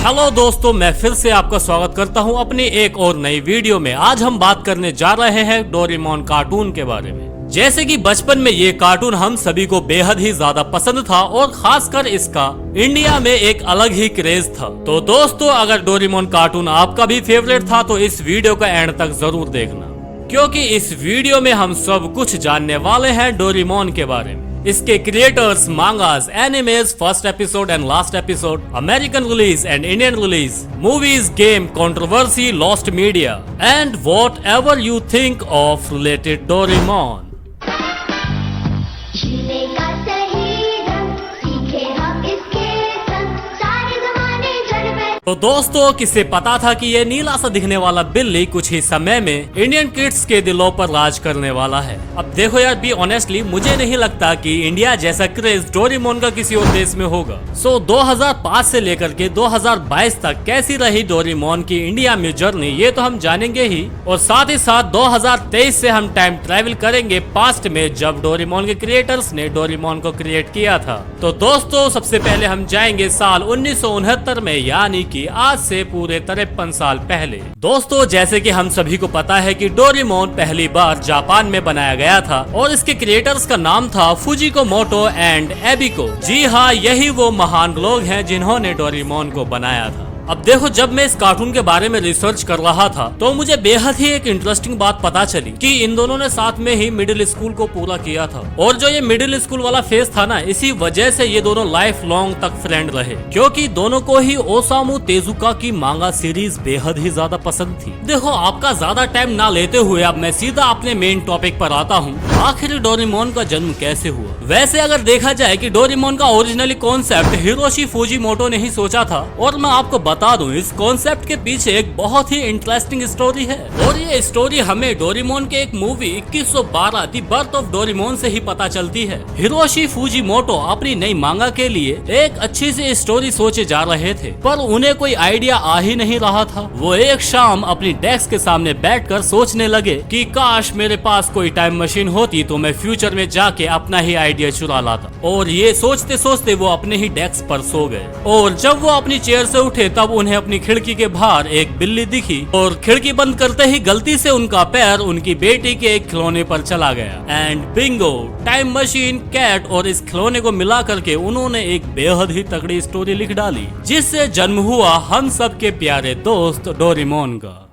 Hello दोस्तों, मैं फिर से आपका स्वागत करता हूं अपनी एक और नई वीडियो में। आज हम बात करने जा रहे हैं डोरेमोन कार्टून के बारे में। जैसे कि बचपन में ये कार्टून हम सभी को बेहद ही ज्यादा पसंद था और खासकर इसका इंडिया में एक अलग ही क्रेज था। तो दोस्तों, अगर डोरेमोन कार्टून आपका भी फेवरेट था तो इस वीडियो का एंड तक जरूर देखना, क्योंकि इस वीडियो में हम सब कुछ जानने वाले हैं डोरेमोन के बारे में, इसके creators, मांगास, animes, first episode and last episode, American release and Indian release, movies, game, controversy, lost media and what ever you think of related Doraemon. तो दोस्तों, किसे पता था कि ये नीला सा दिखने वाला बिल्ली कुछ ही समय में इंडियन किड्स के दिलों पर राज करने वाला है। अब देखो यार, बी ऑनेस्टली, मुझे नहीं लगता कि इंडिया जैसा क्रेज डोरेमोन का किसी और देश में होगा। सो 2005 से लेकर के 2022 तक कैसी रही डोरेमोन की इंडिया में जर्नी, ये तो हम जानेंगे ही। और साथ ही साथ 2023 से हम टाइम ट्रेवल करेंगे पास्ट में, जब डोरेमोन के क्रिएटर्स ने डोरेमोन को क्रिएट किया था। तो दोस्तों, सबसे पहले हम जाएंगे साल 1969 में, यानी आज से पूरे 53 साल पहले। दोस्तों, जैसे कि हम सभी को पता है कि डोरेमोन पहली बार जापान में बनाया गया था और इसके क्रिएटर्स का नाम था फुजिको मोटो एंड एबिको। जी हाँ, यही वो महान लोग हैं जिन्होंने डोरेमोन को बनाया था। अब देखो, जब मैं इस कार्टून के बारे में रिसर्च कर रहा था तो मुझे बेहद ही एक इंटरेस्टिंग बात पता चली कि इन दोनों ने साथ में ही मिडिल स्कूल को पूरा किया था। और जो ये मिडिल स्कूल वाला फेज था ना, इसी वजह से ये दोनों लाइफ लॉन्ग तक फ्रेंड रहे, क्योंकि दोनों को ही ओसामू तेजुका की मांगा सीरीज बेहद ही ज्यादा पसंद थी। देखो, आपका ज्यादा टाइम ना लेते हुए अब मैं सीधा अपने मेन टॉपिक पर आता हूँ। आखिर डोरेमोन का जन्म कैसे हुआ? वैसे अगर देखा जाए कि डोरेमोन का ओरिजिनली कॉन्सेप्ट हिरोशी फुजिमोटो ने ही सोचा था, और मैं आपको बता दूं, इस कॉन्सेप्ट के पीछे एक बहुत ही इंटरेस्टिंग स्टोरी है। और ये स्टोरी हमें डोरेमोन के एक movie 2112 the birth of Doraemon से ही पता चलती है। हिरोशी फुजिमोटो अपनी नई मांगा के लिए एक अच्छी सी स्टोरी सोचे जा रहे थे, पर उन्हें कोई आइडिया आ ही नहीं रहा था। वो एक शाम अपनी डेस्क के सामने बैठकर सोचने लगे कि काश मेरे पास कोई टाइम मशीन होती तो मैं फ्यूचर में जाके अपना ही आइडिया चुरा लाता। और ये सोचते सोचते वो अपने ही डेस्क पर सो गए। और जब वो अपनी चेयर से उठे तब उन्हें अपनी खिड़की के बाहर एक बिल्ली दिखी, और खिड़की बंद करते ही गलती से उनका पैर उनकी बेटी के एक खिलौने पर चला गया। And bingo, time machine, cat और इस खिलौने को मिला करके उन्होंने एक बेहद ही तगड़ी स्टोरी लिख डाली, जिससे जन्म हुआ हम सब के प्यारे दोस्त डोरेमोन का।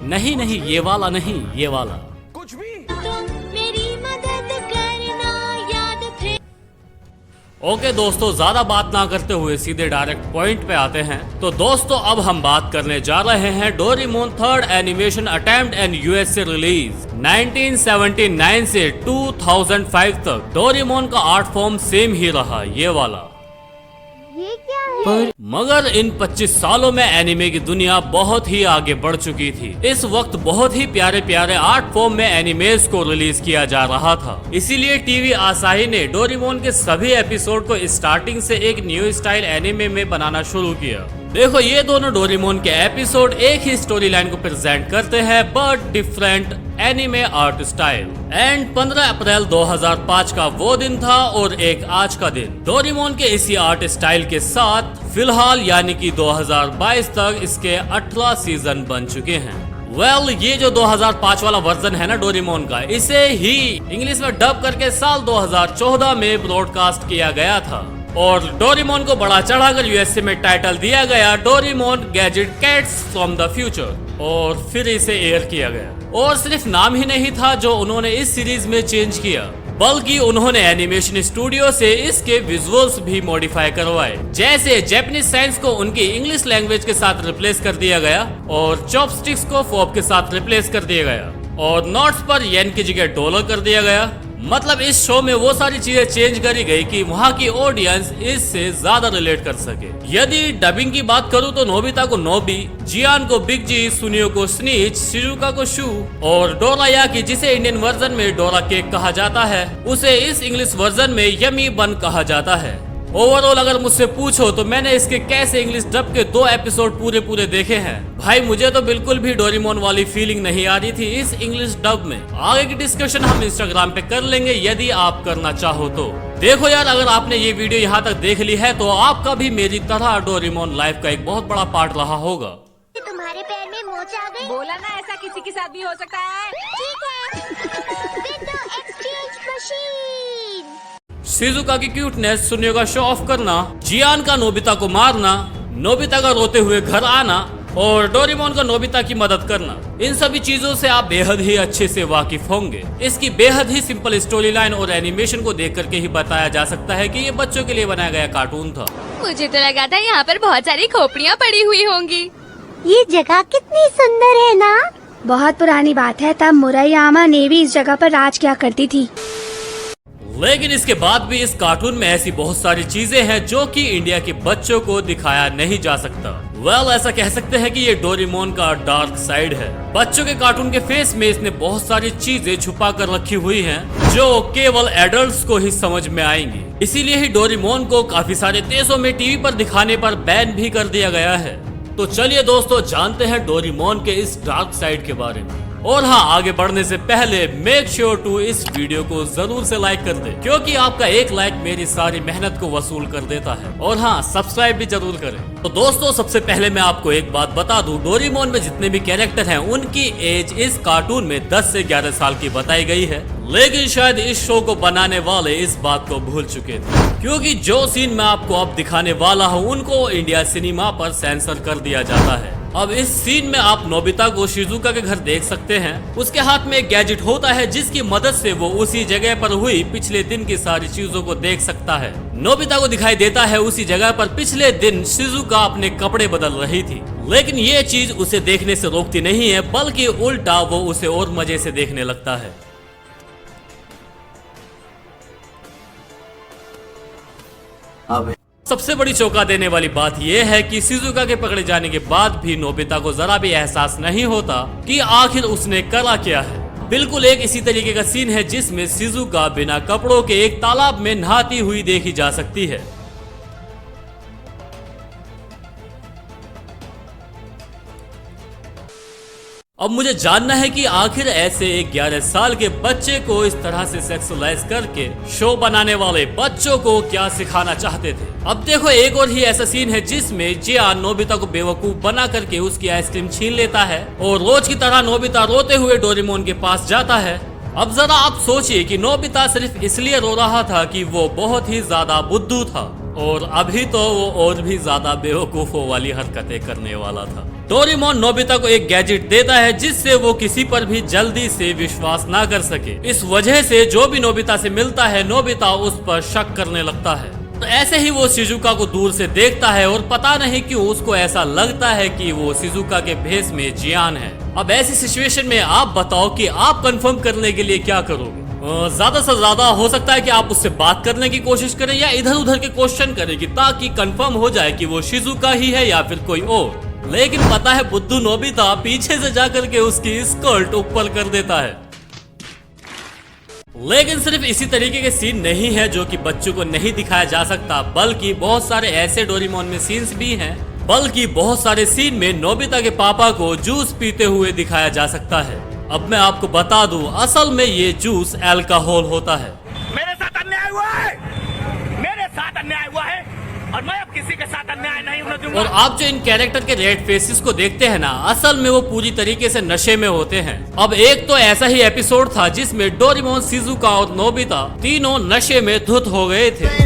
नहीं नहीं, ये वाला नहीं, ये वाला कुछ भी। ओके दोस्तों, ज्यादा बात ना करते हुए सीधे डायरेक्ट पॉइंट पे आते हैं। तो दोस्तों, अब हम बात करने जा रहे हैं Doraemon third animation attempt and USA release 1979 से 2005 तक। डोरेमोन का आर्ट फॉर्म सेम ही रहा, ये वाला। ये क्या है? मगर इन 25 सालों में एनिमे की दुनिया बहुत ही आगे बढ़ चुकी थी। इस वक्त बहुत ही प्यारे प्यारे आर्ट फॉर्म में एनिमेज को रिलीज किया जा रहा था। इसीलिए टीवी आसाही ने डोरेमोन के सभी एपिसोड को स्टार्टिंग से एक न्यू स्टाइल एनिमे में बनाना शुरू किया। देखो, ये दोनों डोरेमोन के एपिसोड एक ही स्टोरी लाइन को प्रेजेंट करते हैं, but different anime art style. And 15 अप्रैल 2005 का वो दिन था और एक आज का दिन। डोरेमोन के इसी आर्ट स्टाइल के साथ फिलहाल यानी कि 2022 तक इसके 18 सीजन बन चुके हैं। ये जो 2005 वाला वर्जन है ना डोरेमोन का, इसे ही इंग्लिश में डब करके साल 2014 में ब्रॉडकास्ट किया गया था। और डोरेमोन को बड़ा चढ़ाकर यूएसए में टाइटल दिया गया Doraemon gadget cats from the future, और फिर इसे एयर किया गया। और सिर्फ नाम ही नहीं था जो उन्होंने इस सीरीज में चेंज किया, बल्कि उन्होंने एनिमेशन स्टूडियो से इसके विजुअल्स भी मॉडिफाई करवाए। जैसे जैपनीज साइंस को उनकी इंग्लिश लैंग्वेज के साथ रिप्लेस कर दिया गया, और चॉपस्टिक्स को फोक के साथ रिप्लेस कर दिया गया, और नोट्स पर येन की जगह डॉलर कर दिया गया। मतलब इस शो में वो सारी चीजें चेंज करी गई कि वहाँ की ऑडियंस इससे ज्यादा रिलेट कर सके। यदि डबिंग की बात करूँ तो नोबिता को नोबी, जियान को बिग जी, सुनियो को स्नीच, शिजुका को शू, और डोरायाकी, जिसे इंडियन वर्जन में डोरा केक कहा जाता है, उसे इस इंग्लिश वर्जन में यमी बन कहा जाता है। ओवरऑल अगर मुझसे पूछो तो मैंने इसके कैसे इंग्लिश डब के 2 एपिसोड पूरे देखे हैं। भाई मुझे तो बिल्कुल भी डोरेमोन वाली फीलिंग नहीं आ रही थी इस इंग्लिश डब में। आगे की डिस्कशन हम इंस्टाग्राम पे कर लेंगे यदि आप करना चाहो तो। देखो यार, अगर आपने ये वीडियो यहाँ तक देख ली है तो आपका भी मेरी तरह डोरेमोन लाइफ का एक बहुत बड़ा पार्ट रहा होगा। तुम्हारे पैर में मोच आ गई। बोला ना, ऐसा किसी के साथ भी हो सकता है। ठीक है। Window exchange machine. शिजुका की क्यूटनेस, सुनियो का शो ऑफ करना, जियान का नोबिता को मारना, नोबिता का रोते हुए घर आना और डोरेमोन का नोबिता की मदद करना, इन सभी चीजों से आप बेहद ही अच्छे से वाकिफ होंगे। इसकी बेहद ही सिंपल स्टोरी लाइन और एनिमेशन को देख करके ही बताया जा सकता है कि ये बच्चों के लिए बनाया गया कार्टून था। मुझे तो लगा था यहाँ पर बहुत सारी खोपड़ियाँ पड़ी हुई होंगी। ये जगह कितनी सुंदर है ना। बहुत पुरानी बात है, तब मुरायामा ने भी इस जगह पर राज किया करती थी। लेकिन इसके बाद भी इस कार्टून में ऐसी बहुत सारी चीजें हैं जो कि इंडिया के बच्चों को दिखाया नहीं जा सकता। ऐसा कह सकते हैं कि ये डोरेमोन का डार्क साइड है। बच्चों के कार्टून के फेस में इसने बहुत सारी चीजें छुपा कर रखी हुई हैं जो केवल एडल्ट्स को ही समझ में आएंगी। इसीलिए ही डोरेमोन को काफी सारे देशों में टीवी पर दिखाने पर बैन भी कर दिया गया है। तो चलिए दोस्तों, जानते हैं डोरेमोन के इस डार्क साइड के बारे में। और हाँ, आगे बढ़ने से पहले मेक श्योर टू इस वीडियो को जरूर से लाइक कर दे, क्योंकि आपका एक लाइक मेरी सारी मेहनत को वसूल कर देता है। और हाँ, सब्सक्राइब भी जरूर करें। तो दोस्तों, सबसे पहले मैं आपको एक बात बता दूं, डोरेमोन में जितने भी कैरेक्टर हैं उनकी एज इस कार्टून में 10 से 11 साल की बताई गई है। लेकिन शायद इस शो को बनाने वाले इस बात को भूल चुके थे, क्योंकि जो सीन मैं आपको अब दिखाने वाला हूँ उनको इंडिया सिनेमा पर सेंसर कर दिया जाता है। अब इस सीन में आप नोबिता को शिजुका के घर देख सकते हैं। उसके हाथ में एक गैजेट होता है जिसकी मदद से वो उसी जगह पर हुई पिछले दिन की सारी चीजों को देख सकता है। नोबिता को दिखाई देता है उसी जगह पर पिछले दिन शिजुका अपने कपड़े बदल रही थी। लेकिन ये चीज उसे देखने से रोकती नहीं है, बल्कि उल्टा वो उसे और मजे से देखने लगता है। सबसे बड़ी चौंका देने वाली बात यह है कि शिजुका के पकड़े जाने के बाद भी नोबिता को जरा भी एहसास नहीं होता कि आखिर उसने करा क्या है। बिल्कुल एक इसी तरीके का सीन है जिसमें शिजुका बिना कपड़ों के एक तालाब में नहाती हुई देखी जा सकती है। अब मुझे जानना है कि आखिर ऐसे एक 11 साल के बच्चे को इस तरह से सेक्सुअलाइज करके शो बनाने वाले बच्चों को क्या सिखाना चाहते थे। अब देखो, एक और ही ऐसा सीन है जिसमें जियान नोबिता को बेवकूफ बना करके उसकी आइसक्रीम छीन लेता है और रोज की तरह नोबिता रोते हुए डोरेमोन के पास जाता है। अब जरा आप सोचिए कि नोबिता सिर्फ इसलिए रो रहा था कि वो बहुत ही ज्यादा बुद्धू था, और अभी तो वो और भी ज्यादा बेवकूफों वाली हरकतें करने वाला था। डोरेमोन नोबिता को एक गैजेट देता है जिससे वो किसी पर भी जल्दी से विश्वास ना कर सके। इस वजह से जो भी नोबिता से मिलता है, नोबिता उस पर शक करने लगता है। तो ऐसे ही वो शिजुका को दूर से देखता है और पता नहीं क्यों उसको ऐसा लगता है कि वो शिजुका के भेष में जियान है। अब ऐसी सिचुएशन में आप बताओ कि आप कंफर्म करने के लिए क्या करोगे। ज्यादा से ज्यादा हो सकता है कि आप उससे बात करने की कोशिश करें या इधर उधर के क्वेश्चन करें ताकि कंफर्म हो जाए कि वो शिजुका ही है या फिर कोई और। लेकिन पता है, बुद्धू नोबिता पीछे से जाकर के उसकी स्कर्ट ऊपर कर देता है। लेकिन सिर्फ इसी तरीके के सीन नहीं है जो कि बच्चों को नहीं दिखाया जा सकता, बल्कि बहुत सारे ऐसे डोरेमोन में सीन्स भी हैं, बल्कि बहुत सारे सीन में नोबिता के पापा को जूस पीते हुए दिखाया जा सकता है। अब मैं आपको बता दूं, असल में ये जूस अल्कोहल होता है। मेरे साथ अन्याय हुआ है, मेरे साथ अन्याय हुआ है और मैं अब किसी के साथ अन्याय नहीं होने दूंगा। और आप जो इन कैरेक्टर के रेड फेसेस को देखते हैं ना, असल में वो पूरी तरीके से नशे में होते हैं। अब एक तो ऐसा ही एपिसोड था जिसमें डोरेमोन, शिजुका और नोबिता तीनों नशे में धुत हो गए थे।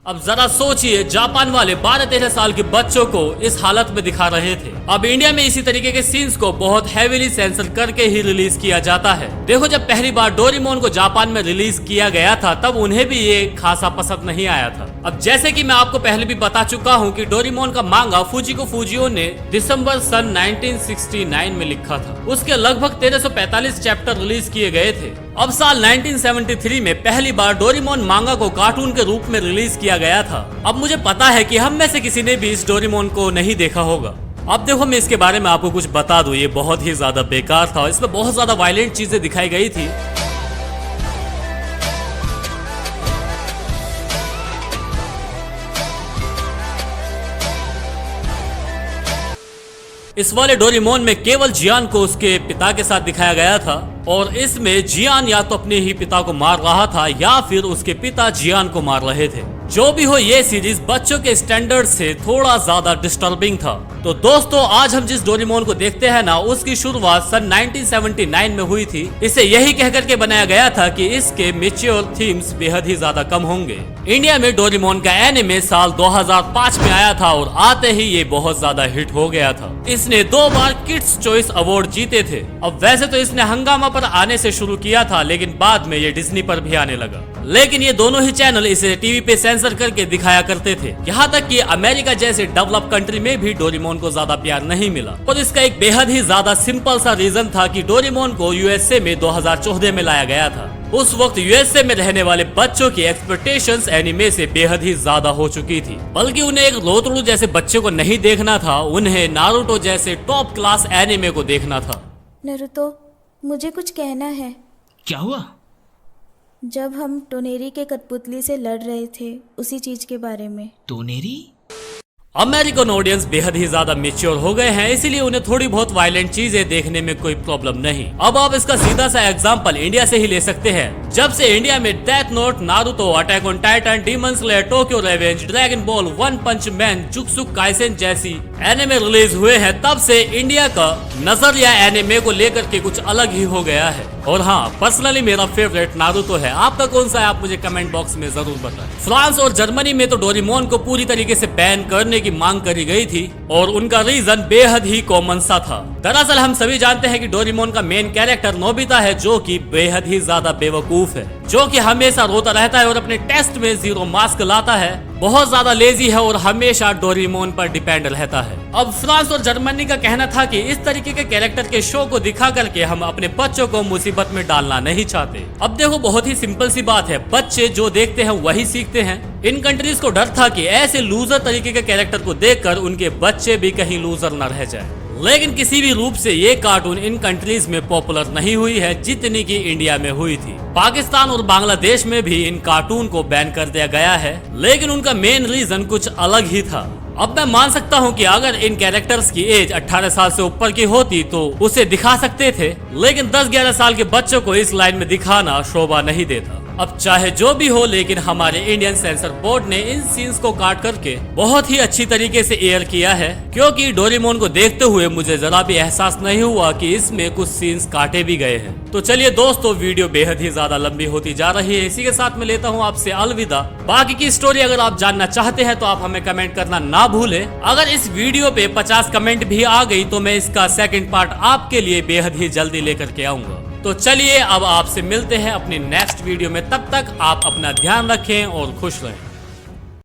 अब जरा सोचिए, जापान वाले 12-13 साल के बच्चों को इस हालत में दिखा रहे थे। अब इंडिया में इसी तरीके के सीन्स को बहुत हैवीली सेंसर करके ही रिलीज किया जाता है। देखो, जब पहली बार डोरेमोन को जापान में रिलीज किया गया था तब उन्हें भी ये खासा पसंद नहीं आया था। अब जैसे कि मैं आपको पहले भी बता चुका हूँ कि डोरेमोन का मांगा फुजिको फुजियो ने दिसंबर सन 1969 में लिखा था। उसके लगभग 1345 चैप्टर रिलीज किए गए थे। अब साल 1973 में पहली बार डोरेमोन मांगा को कार्टून के रूप में रिलीज किया गया था। अब मुझे पता है कि हम में से किसी ने भी इस डोरेमोन को नहीं देखा होगा। अब देखो, मैं इसके बारे में आपको कुछ बता दूं, ये बहुत ही ज्यादा बेकार था। इसमें बहुत ज्यादा वायलेंट चीजें दिखाई गई थी। इस वाले डोरेमोन में केवल जियान को उसके पिता के साथ दिखाया गया था और इसमें जियान या तो अपने ही पिता को मार रहा था या फिर उसके पिता जियान को मार रहे थे। जो भी हो, ये सीरीज बच्चों के स्टैंडर्ड से थोड़ा ज्यादा डिस्टर्बिंग था। तो दोस्तों, आज हम जिस डोरेमोन को देखते हैं ना, उसकी शुरुआत सन 1979 में हुई थी। इसे यही कह करके बनाया गया था कि इसके मैच्योर थीम्स बेहद ही ज्यादा कम होंगे। इंडिया में डोरेमोन का एनिमे साल 2005 में आया था और आते ही ये बहुत ज्यादा हिट हो गया था। इसने 2 बार किड्स चॉइस अवार्ड जीते थे। अब वैसे तो इसने हंगामा पर आने से शुरू किया था, लेकिन बाद में ये डिज्नी पर भी आने लगा। लेकिन ये दोनों ही चैनल इसे टीवी पे सेंसर करके दिखाया करते थे। यहाँ तक कि अमेरिका जैसे डेवलप कंट्री में भी डोरेमोन को ज्यादा प्यार नहीं मिला और इसका एक बेहद ही ज्यादा सिंपल सा रीजन था कि डोरेमोन को यूएसए में 2014 में लाया गया था। उस वक्त यूएसए में रहने वाले बच्चों की एक्सपेक्टेशंस एनिमे से बेहद ही ज्यादा हो चुकी थी। बल्कि उन्हें एक रोतरू जैसे बच्चे को नहीं देखना था, उन्हें नारुतो जैसे टॉप क्लास एनिमे को देखना था। नारुतो, मुझे कुछ कहना है। क्या हुआ? जब हम टोनेरी के कठपुतली से लड़ रहे थे, उसी चीज के बारे में। टोनेरी? अमेरिकन ऑडियंस बेहद ही ज्यादा मेच्योर हो गए हैं, इसीलिए उन्हें थोड़ी बहुत वायलेंट चीजें देखने में कोई प्रॉब्लम नहीं। अब आप इसका सीधा सा एग्जांपल इंडिया से ही ले सकते हैं। जब से इंडिया में Death Note, Naruto, Attack on Titan, Demon Slayer, Tokyo Revenge, Dragon Ball, One Punch Man, Jujutsu Kaisen जैसी एनिमे रिलीज हुए हैं, तब से इंडिया का नजरिया एनिमे को लेकर के कुछ अलग ही हो गया है। और हाँ, पर्सनली मेरा फेवरेट नारुतो है। आपका कौन सा है, आप मुझे कमेंट बॉक्स में जरूर बताएं। फ्रांस और जर्मनी में तो डोरेमोन को पूरी तरीके से बैन करने की मांग करी गई थी और उनका रीजन बेहद ही कॉमन सा था। दरअसल हम सभी जानते हैं कि डोरेमोन का मेन कैरेक्टर नोबिता है, जो कि बेहद ही ज्यादा बेवकूफ है, जो कि हमेशा रोता रहता है और अपने टेस्ट में 0 मार्क्स लाता है, बहुत ज्यादा लेजी है और हमेशा डोरेमोन पर डिपेंड रहता है। अब फ्रांस और जर्मनी का कहना था कि इस तरीके के कैरेक्टर के शो को दिखा करके हम अपने बच्चों को मुसीबत में डालना नहीं चाहते। अब देखो, बहुत ही सिंपल सी बात है, बच्चे जो देखते हैं वही सीखते हैं। इन कंट्रीज को डर था कि ऐसे लूजर तरीके के कैरेक्टर को देखकर उनके बच्चे भी कहीं लूजर न रह जाए। लेकिन किसी भी रूप से ये कार्टून इन कंट्रीज में पॉपुलर नहीं हुई है जितनी की इंडिया में हुई थी। पाकिस्तान और बांग्लादेश में भी इन कार्टून को बैन कर दिया गया है, लेकिन उनका मेन रीजन कुछ अलग ही था। अब मैं मान सकता हूँ कि अगर इन कैरेक्टर्स की एज 18 साल से ऊपर की होती तो उसे दिखा सकते थे, लेकिन 10-11 साल के बच्चों को इस लाइन में दिखाना शोभा नहीं देता। अब चाहे जो भी हो, लेकिन हमारे इंडियन सेंसर बोर्ड ने इन सीन्स को काट करके बहुत ही अच्छी तरीके से एयर किया है, क्योंकि डोरेमोन को देखते हुए मुझे जरा भी एहसास नहीं हुआ कि इसमें कुछ सीन्स काटे भी गए हैं। तो चलिए दोस्तों, वीडियो बेहद ही ज्यादा लंबी होती जा रही है, इसी के साथ मैं लेता हूँ आपसे अलविदा। बाकी की स्टोरी अगर आप जानना चाहते हैं तो आप हमें कमेंट करना ना भूलें। अगर इस वीडियो पे 50 कमेंट भी आ गई तो मैं इसका सेकंड पार्ट आपके लिए बेहद ही जल्दी लेकर के आऊंगा। तो चलिए अब आपसे मिलते हैं अपनी नेक्स्ट वीडियो में। तब तक आप अपना ध्यान रखें और खुश रहें।